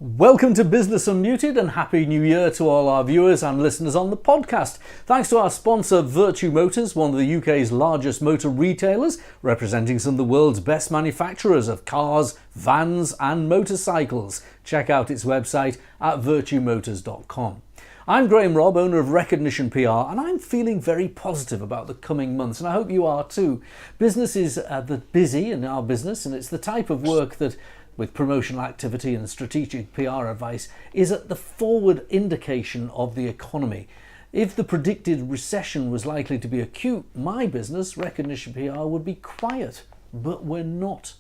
Welcome to Business Unmuted and Happy New Year to all our viewers and listeners on the podcast. Thanks to our sponsor Vertu Motors, one of the UK's largest motor retailers, representing some of the world's best manufacturers of cars, vans and motorcycles. Check out its website at vertumotors.com. I'm Graham Robb, owner of Recognition PR, and I'm feeling very positive about the coming months, and I hope you are too. Business is busy in our business, and it's the type of work that, with promotional activity and strategic PR advice, is at the forward indication of the economy. If the predicted recession was likely to be acute, my business, Recognition PR, would be quiet, but we're not.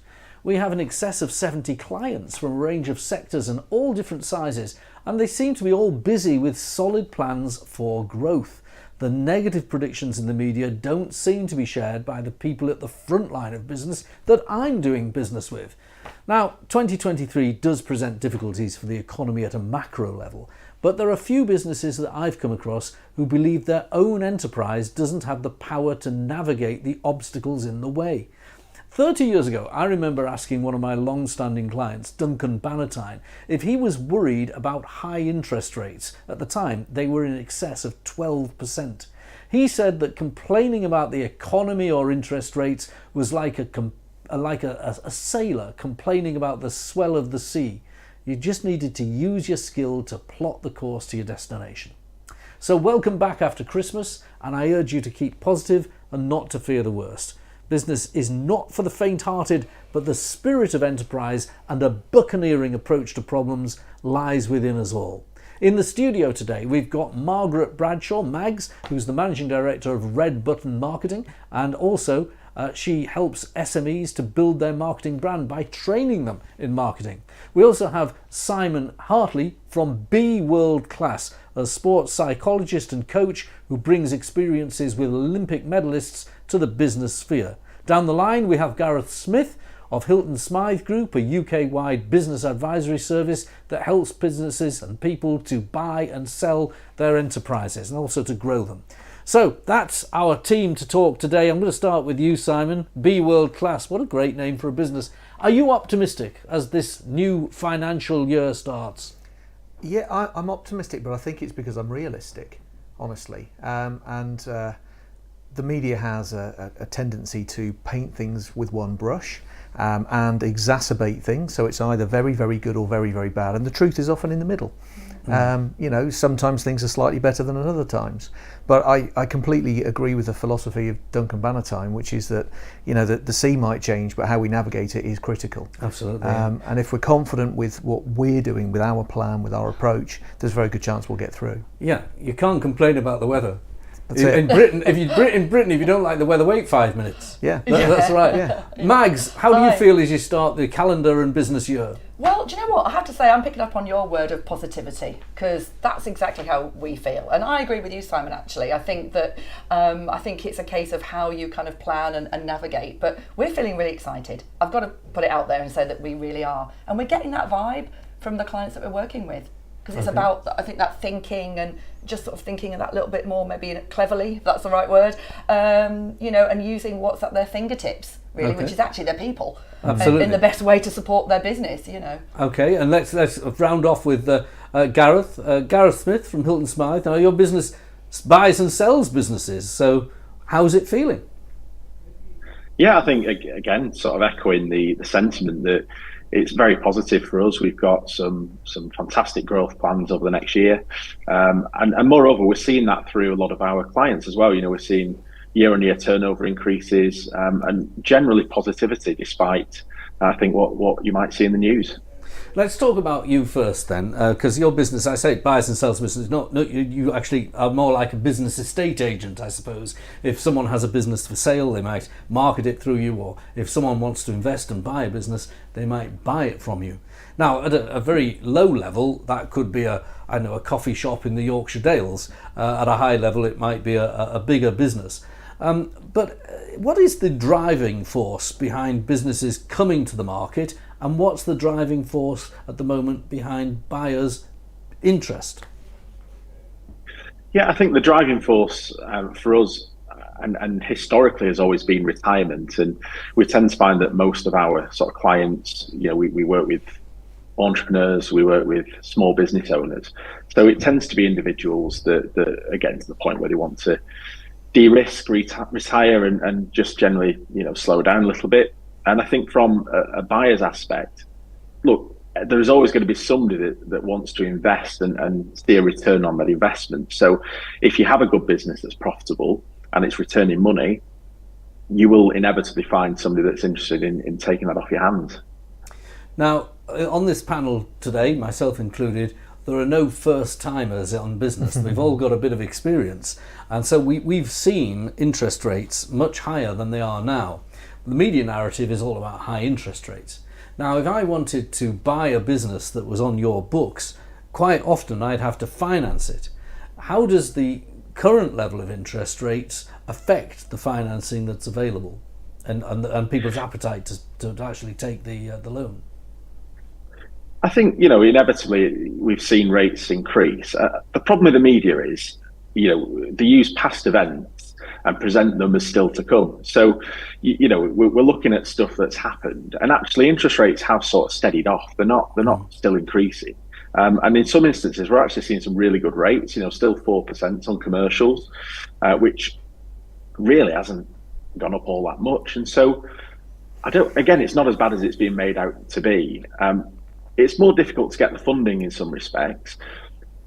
We have in excess of 70 clients from a range of sectors and all different sizes, and they seem to be all busy with solid plans for growth. The negative predictions in the media don't seem to be shared by the people at the front line of business that I'm doing business with. Now, 2023 does present difficulties for the economy at a macro level, but there are few businesses that I've come across who believe their own enterprise doesn't have the power to navigate the obstacles in the way. 30 years ago, I remember asking one of my long-standing clients, Duncan Bannatyne, if he was worried about high interest rates. At the time, they were in excess of 12%. He said that complaining about the economy or interest rates was like a sailor complaining about the swell of the sea. You just needed to use your skill to plot the course to your destination. So welcome back after Christmas, and I urge you to keep positive and not to fear the worst. Business is not for the faint-hearted, but the spirit of enterprise and a buccaneering approach to problems lies within us all. In the studio today, we've got Margaret Bradshaw, Mags, who's the Managing Director of Red Button Marketing, and also she helps SMEs to build their marketing brand by training them in marketing. We also have Simon Hartley from Be World Class, a sports psychologist and coach who brings experiences with Olympic medalists to the business sphere. Down the line, we have Gareth Smith of Hilton Smythe Group, a UK-wide business advisory service that helps businesses and people to buy and sell their enterprises and also to grow them. So that's our team to talk today. I'm going to start with you, Simon. Be World Class. What a great name for a business. Are you optimistic as this new financial year starts? Yeah, I'm optimistic, but I think it's because I'm realistic, honestly. The media has a tendency to paint things with one brush and exacerbate things. So it's either very, very good or very, very bad. And the truth is often in the middle. Sometimes things are slightly better than at other times. But I completely agree with the philosophy of Duncan Bannatyne, which is that, the sea might change, but how we navigate it is critical. Absolutely. And if we're confident with what we're doing, with our plan, with our approach, there's a very good chance we'll get through. Yeah, you can't complain about the weather. In Britain, if you don't like the weather, wait 5 minutes. Yeah, that's right. Yeah. Mags, how do you feel as you start the calendar and business year? Well, do you know what? I have to say I'm picking up on your word of positivity, because that's exactly how we feel. And I agree with you, Simon, actually. I think that I think it's a case of how you kind of plan and navigate. But we're feeling really excited. I've got to put it out there and say that we really are. And we're getting that vibe from the clients that we're working with. Because it's about, I think, that thinking and just sort of thinking of that little bit more, maybe cleverly, if that's the right word, and using what's at their fingertips, really, which is actually their people. Absolutely. In the best way to support their business, Okay, and let's round off with Gareth Smith from Hilton Smythe. Now, your business buys and sells businesses, so how's it feeling? Yeah, I think, again, sort of echoing the sentiment that it's very positive for us. We've got some fantastic growth plans over the next year. And moreover, we're seeing that through a lot of our clients as well. We're seeing year-on-year turnover increases and generally positivity despite, I think, what you might see in the news. Let's talk about you first then, because your business, I say buys and sells business, you actually are more like a business estate agent, I suppose. If someone has a business for sale, they might market it through you, or if someone wants to invest and buy a business, they might buy it from you. Now, at a very low level, that could be a coffee shop in the Yorkshire Dales. At a high level, it might be a bigger business. But what is the driving force behind businesses coming to the market, and what's the driving force at the moment behind buyers' interest? Yeah, I think the driving force for us and historically has always been retirement, and we tend to find that most of our sort of clients, we work with entrepreneurs, we work with small business owners. So it tends to be individuals that are getting to the point where they want to de-risk, retire, and just generally, slow down a little bit. And I think from a buyer's aspect, look, there's always going to be somebody that wants to invest and see a return on that investment. So if you have a good business that's profitable and it's returning money, you will inevitably find somebody that's interested in taking that off your hands. Now, on this panel today, myself included, there are no first-timers on business. We've all got a bit of experience. And so we've seen interest rates much higher than they are now. The media narrative is all about high interest rates. Now, if I wanted to buy a business that was on your books, quite often I'd have to finance it. How does the current level of interest rates affect the financing that's available and people's appetite to actually take the loan? I think, inevitably we've seen rates increase. The problem with the media is, they use past events and present them as still to come. So, we're looking at stuff that's happened, and actually interest rates have sort of steadied off. They're not still increasing. And in some instances, we're actually seeing some really good rates, still 4% on commercials, which really hasn't gone up all that much. And so it's not as bad as it's being made out to be. It's more difficult to get the funding in some respects.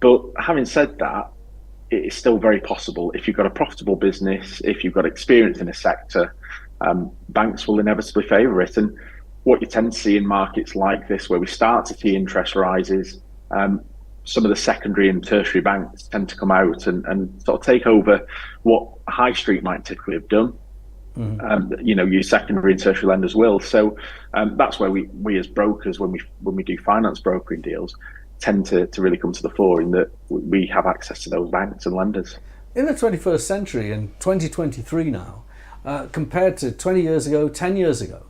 But having said that, it is still very possible. If you've got a profitable business, if you've got experience in a sector, banks will inevitably favour it. And what you tend to see in markets like this, where we start to see interest rises, some of the secondary and tertiary banks tend to come out and sort of take over what high street might typically have done. Your secondary and tertiary lenders will. So that's where we as brokers, when we do finance brokering deals, tend to really come to the fore, in that we have access to those banks and lenders. In the 21st century, in 2023 now, compared to 20 years ago, 10 years ago,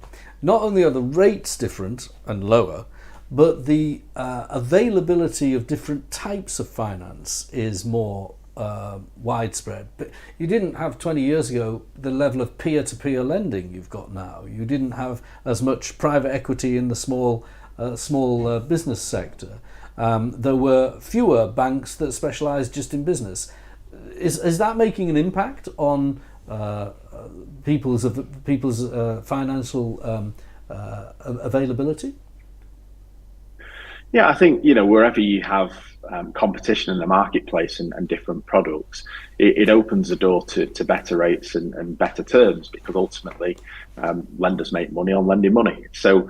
not only are the rates different and lower, but the availability of different types of finance is more widespread. But you didn't have 20 years ago the level of peer-to-peer lending you've got now. You didn't have as much private equity in the small business sector. There were fewer banks that specialised just in business. Is that making an impact on people's financial availability? Yeah, I think, wherever you have competition in the marketplace and different products, it opens the door to better rates and better terms, because ultimately lenders make money on lending money. So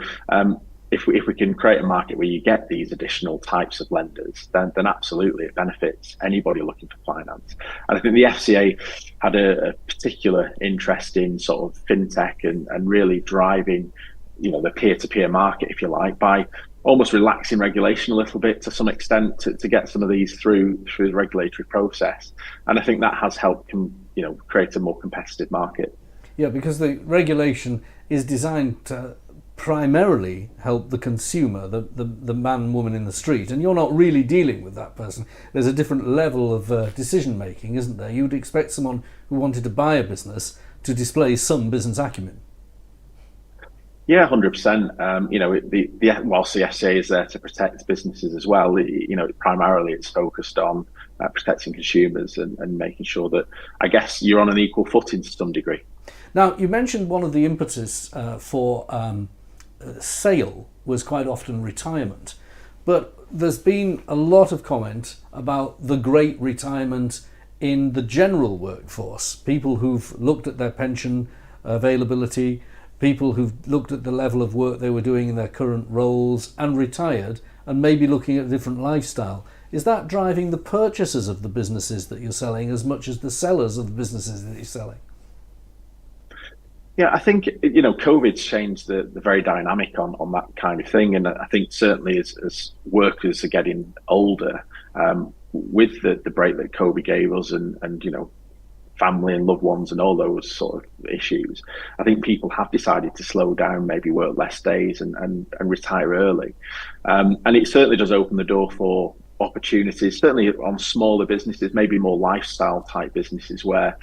if we can create a market where you get these additional types of lenders, then absolutely it benefits anybody looking for finance. And I think the FCA had a particular interest in sort of fintech and really driving, the peer-to-peer market, if you like, by almost relaxing regulation a little bit to some extent to get some of these through the regulatory process. And I think that has helped create a more competitive market. Yeah, because the regulation is designed to primarily help the consumer, the man, woman in the street, and you're not really dealing with that person. There's a different level of decision making, isn't there? You'd expect someone who wanted to buy a business to display some business acumen. Yeah, 100%. Whilst the FCA is there to protect businesses as well, primarily it's focused on protecting consumers and making sure that, I guess, you're on an equal footing to some degree. Now, you mentioned one of the impetus for sale was quite often retirement, but there's been a lot of comment about the great retirement in the general workforce, people who've looked at their pension availability, people who've looked at the level of work they were doing in their current roles and retired and maybe looking at a different lifestyle. Is that driving the purchasers of the businesses that you're selling as much as the sellers of the businesses that you're selling? Yeah, I think, COVID's changed the very dynamic on that kind of thing. And I think certainly as workers are getting older, with the break that COVID gave us and family and loved ones and all those sort of issues, I think people have decided to slow down, maybe work less days and retire early. And it certainly does open the door for opportunities, certainly on smaller businesses, maybe more lifestyle type businesses where,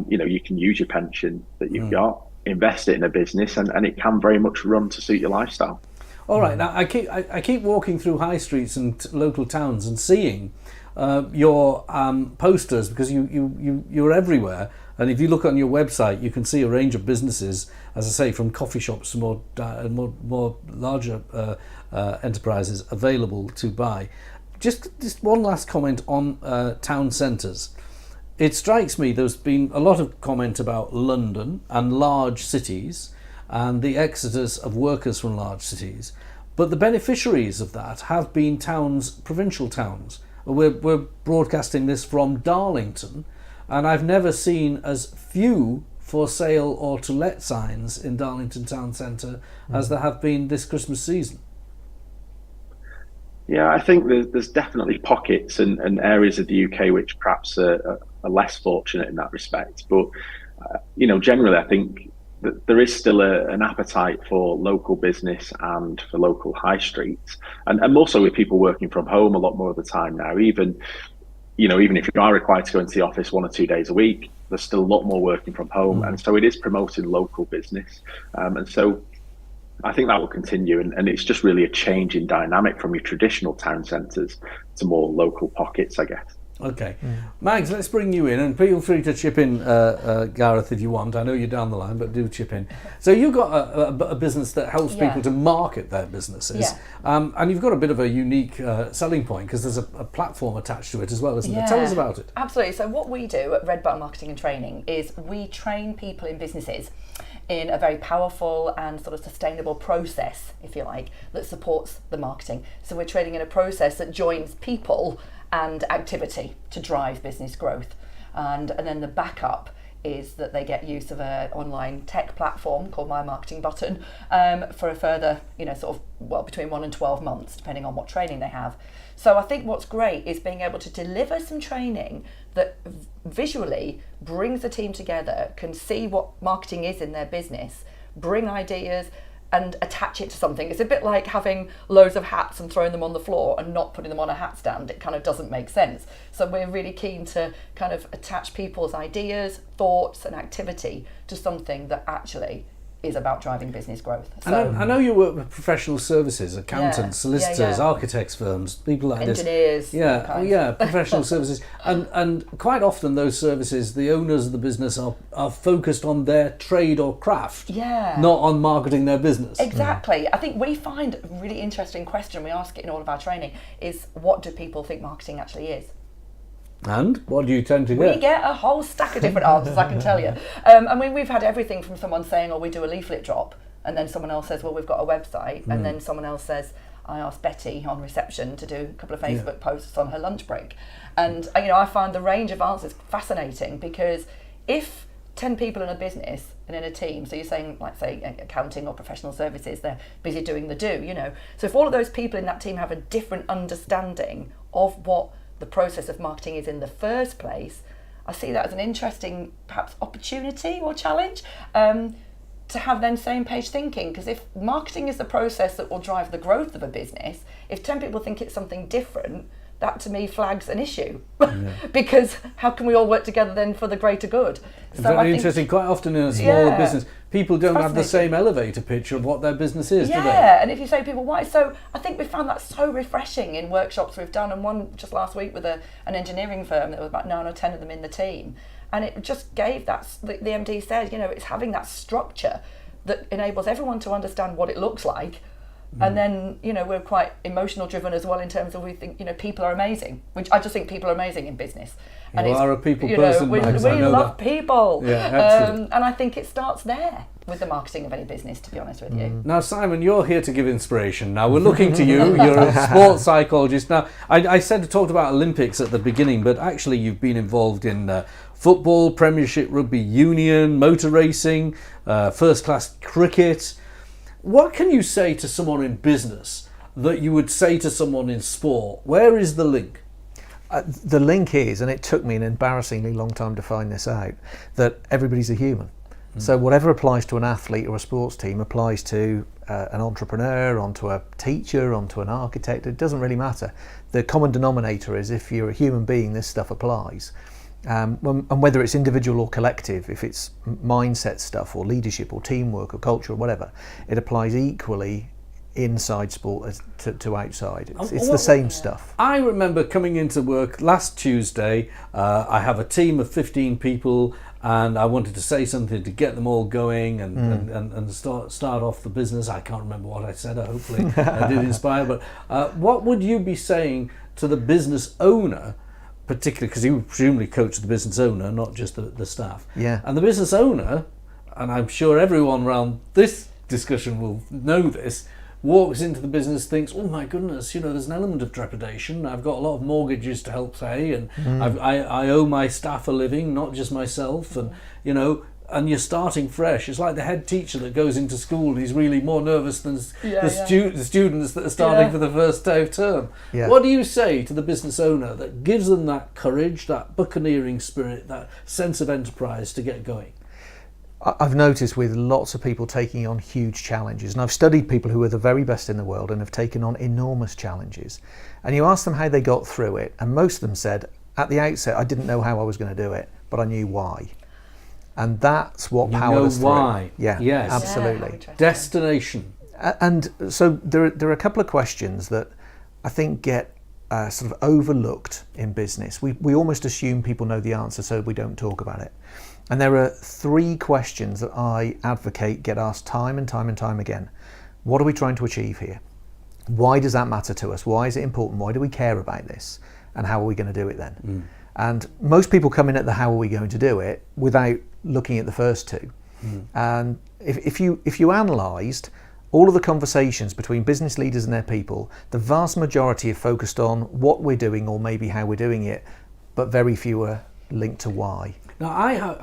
you can use your pension that you've got, invest it in a business, and it can very much run to suit your lifestyle. All right. Now I keep walking through high streets and local towns and seeing your posters, because you're everywhere. And if you look on your website, you can see a range of businesses, as I say, from coffee shops to more larger enterprises available to buy. Just one last comment on town centres. It strikes me there's been a lot of comment about London and large cities and the exodus of workers from large cities, but the beneficiaries of that have been towns, provincial towns. We're broadcasting this from Darlington, and I've never seen as few for sale or to let signs in Darlington Town Centre as there have been this Christmas season. Yeah, I think there's definitely pockets and areas of the UK which perhaps are less fortunate in that respect. But, generally, I think that there is still an appetite for local business and for local high streets. And more so with people working from home a lot more of the time now. Even if you are required to go into the office 1 or 2 days a week, there's still a lot more working from home. And so it is promoting local business. And so I think that will continue, and it's just really a change in dynamic from your traditional town centres to more local pockets, I guess. Okay. Mags, let's bring you in, and feel free to chip in, Gareth, if you want. I know you're down the line, but do chip in. So you've got a business that helps people to market their businesses, and you've got a bit of a unique selling point, because there's a platform attached to it as well, isn't there? Tell us about it. Absolutely. So what we do at Red Button Marketing and Training is we train people in businesses in a very powerful and sort of sustainable process, if you like, that supports the marketing. So we're training in a process that joins people and activity to drive business growth. And then the backup is that they get use of an online tech platform called My Marketing Button for a further, between 1 and 12 months, depending on what training they have. So I think what's great is being able to deliver some training that visually brings the team together, can see what marketing is in their business, bring ideas and attach it to something. It's a bit like having loads of hats and throwing them on the floor and not putting them on a hat stand. It kind of doesn't make sense. So we're really keen to kind of attach people's ideas, thoughts and activity to something that actually is about driving business growth. So, I know you work with professional services, accountants, solicitors, architects firms, people like engineers, this. Professional services. And quite often those services, the owners of the business are focused on their trade or craft, not on marketing their business. Exactly. I think we find a really interesting question, we ask it in all of our training, is what do people think marketing actually is? And what do you tend to get? We get a whole stack of different answers, I can tell you. We've had everything from someone saying, we do a leaflet drop, and then someone else says, well, we've got a website, and then someone else says, I asked Betty on reception to do a couple of Facebook posts on her lunch break. And I find the range of answers fascinating, because if 10 people in a business and in a team, so you're saying, like, say, accounting or professional services, they're busy doing the do, So if all of those people in that team have a different understanding of what the process of marketing is in the first place, I see that as an interesting, perhaps, opportunity or challenge to have then same page thinking. Because if marketing is the process that will drive the growth of a business, if 10 people think it's something different, that to me flags an issue. Because how can we all work together then for the greater good? So very interesting. Quite often in a smaller business, people don't have the same elevator pitch of what their business is, do they? Yeah, and if you say to people, why? So I think we found that so refreshing in workshops we've done, and one just last week with an engineering firm that was about 9 or 10 of them in the team. And it just gave that, the MD said, it's having that structure that enables everyone to understand what it looks like. And then, we're quite emotional driven as well, in terms of we think, people are amazing, which I just think people are amazing in business. And you are a people person, we love people. Yeah, absolutely. And I think it starts there with the marketing of any business, to be honest with you. Now, Simon, you're here to give inspiration. Now, we're looking to you. You're a sports psychologist. Now, I talked about Olympics at the beginning, but actually you've been involved in football, Premiership Rugby Union, motor racing, first-class cricket. What can you say to someone in business that you would say to someone in sport? Where is the link? The link is, and it took me an embarrassingly long time to find this out, that everybody's a human. So whatever applies to an athlete or a sports team applies to an entrepreneur, onto a teacher, onto an architect. It doesn't really matter. The common denominator is, if you're a human being, this stuff applies. And whether it's individual or collective, if it's mindset stuff or leadership or teamwork or culture or whatever, it applies equally inside sport as to outside. It's the same stuff. I remember coming into work last Tuesday. I have a team of 15 people, and I wanted to say something to get them all going and start off the business. I can't remember what I said. Hopefully I did inspire. But what would you be saying to the business owner, particularly because you presumably coach the business owner, not just the staff? Yeah. And the business owner, and I'm sure everyone around this discussion will know this, walks into the business, thinks, oh my goodness, there's an element of trepidation. I've got a lot of mortgages to help pay, and I owe my staff a living, not just myself, and and you're starting fresh. It's like the head teacher that goes into school and he's really more nervous than the students that are starting for the first day of term. Yeah. What do you say to the business owner that gives them that courage, that buccaneering spirit, that sense of enterprise to get going? I've noticed with lots of people taking on huge challenges, and I've studied people who are the very best in the world and have taken on enormous challenges, and you ask them how they got through it, and most of them said, at the outset, I didn't know how I was going to do it, but I knew why. And that's what powered us through. Why? Yeah, yes, absolutely. Destination. And so there are a couple of questions that I think get sort of overlooked in business. We almost assume people know the answer, so we don't talk about it. And there are 3 questions that I advocate get asked time and time and time again. What are we trying to achieve here? Why does that matter to us? Why is it important? Why do we care about this? And how are we going to do it then? And most people come in at the how are we going to do it without looking at the first 2. And if you analysed all of the conversations between business leaders and their people, the vast majority are focused on what we're doing or maybe how we're doing it, but very few are linked to why. Now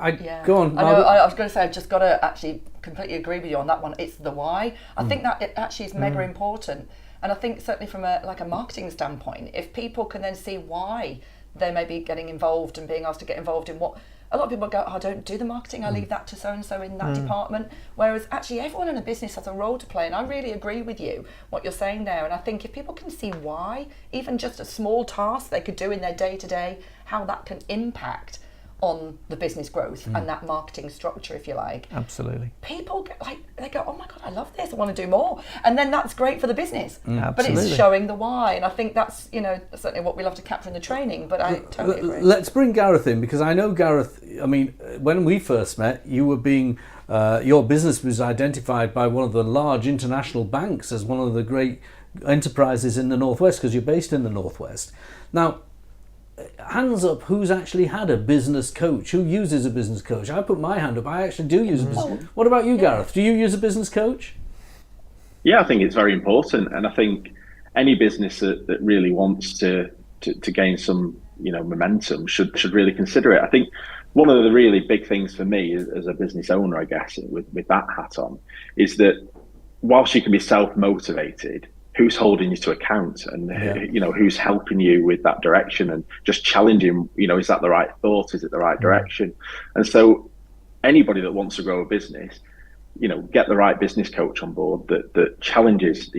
go on. I know. I was going to say, I've just got to actually completely agree with you on that one. It's the why. I think that it actually is mega important, and I think certainly from a marketing standpoint, if people can then see why they may be getting involved and being asked to get involved in what. A lot of people go, I don't do the marketing, I leave that to so-and-so in that department. Whereas actually everyone in a business has a role to play, and I really agree with you, what you're saying there. And I think if people can see why, even just a small task they could do in their day-to-day, how that can impact on the business growth and that marketing structure, if you like. Absolutely. People get they go, oh my God, I love this, I want to do more. And then that's great for the business. But it's showing the why. And I think that's, certainly what we love to capture in the training, but I totally agree. Let's bring Gareth in, because I know Gareth, when we first met, you were being, your business was identified by one of the large international banks as one of the great enterprises in the Northwest, because you're based in the Northwest. Now, hands up, who's actually had a business coach? Who uses a business coach? I put my hand up. I actually do use a business coach. What about you, Gareth? Do you use a business coach? Yeah, I think it's very important, and I think any business that really wants to gain some momentum should really consider it. I think one of the really big things for me as a business owner, I guess, with that hat on, is that whilst you can be self-motivated, who's holding you to account, and who's helping you with that direction, and just challenging, is that the right thought? Is it the right direction? And so anybody that wants to grow a business, get the right business coach on board that challenges,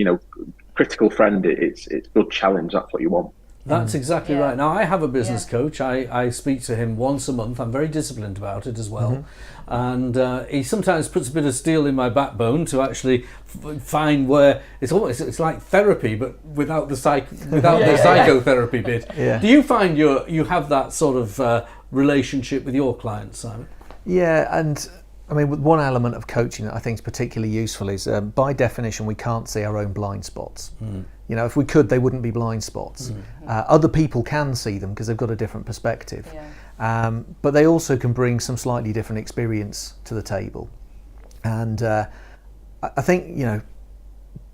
critical friend, it's good challenge. That's what you want. That's exactly right. Now, I have a business coach. I speak to him once a month. I'm very disciplined about it as well. And he sometimes puts a bit of steel in my backbone to actually find where it's like therapy, but without the psychotherapy bit. Yeah. Do you find you have that sort of relationship with your clients, Simon? Yeah, and one element of coaching that I think is particularly useful is, by definition, we can't see our own blind spots. If we could, they wouldn't be blind spots. Other people can see them because they've got a different perspective. But they also can bring some slightly different experience to the table. And I think,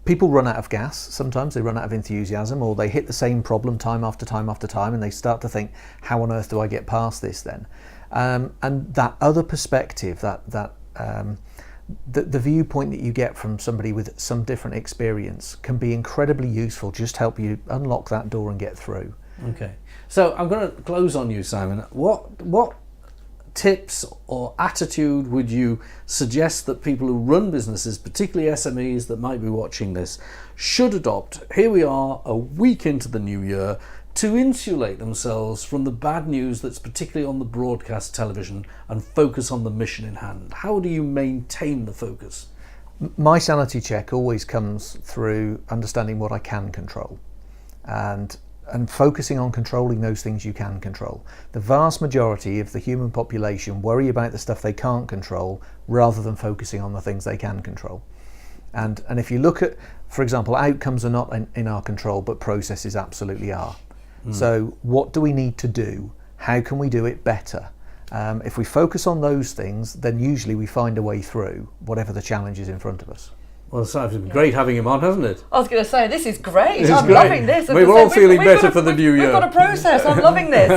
people run out of gas. Sometimes they run out of enthusiasm, or they hit the same problem time after time after time, and they start to think, how on earth do I get past this then? And that other perspective, the viewpoint that you get from somebody with some different experience can be incredibly useful, just help you unlock that door and get through. Okay, so I'm going to close on you, Simon. What tips or attitude would you suggest that people who run businesses, particularly SMEs that might be watching this, should adopt? Here we are a week into the new year, to insulate themselves from the bad news that's particularly on the broadcast television and focus on the mission in hand. How do you maintain the focus? My sanity check always comes through understanding what I can control, and focusing on controlling those things you can control. The vast majority of the human population worry about the stuff they can't control rather than focusing on the things they can control. And if you look at, for example, outcomes are not in our control, but processes absolutely are. So what do we need to do? How can we do it better? If we focus on those things, then usually we find a way through whatever the challenge is in front of us. Well, it's been great having him on, hasn't it? I was going to say, this is great. This is I'm great. loving this. We're all feeling better for the new year. We've got a process. I'm loving this.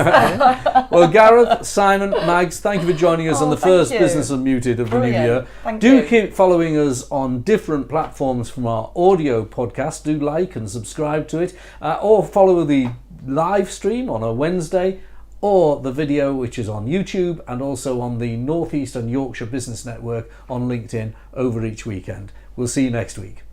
Well, Gareth, Simon, Mags, thank you for joining us on the thank first you. Business Unmuted of the new Brilliant. year. Thank Do you. keep following us on different platforms from our audio podcast. Do like and subscribe to it, or follow the live stream on a Wednesday, or the video, which is on YouTube and also on the North East and Yorkshire Business Network on LinkedIn over each weekend. We'll see you next week.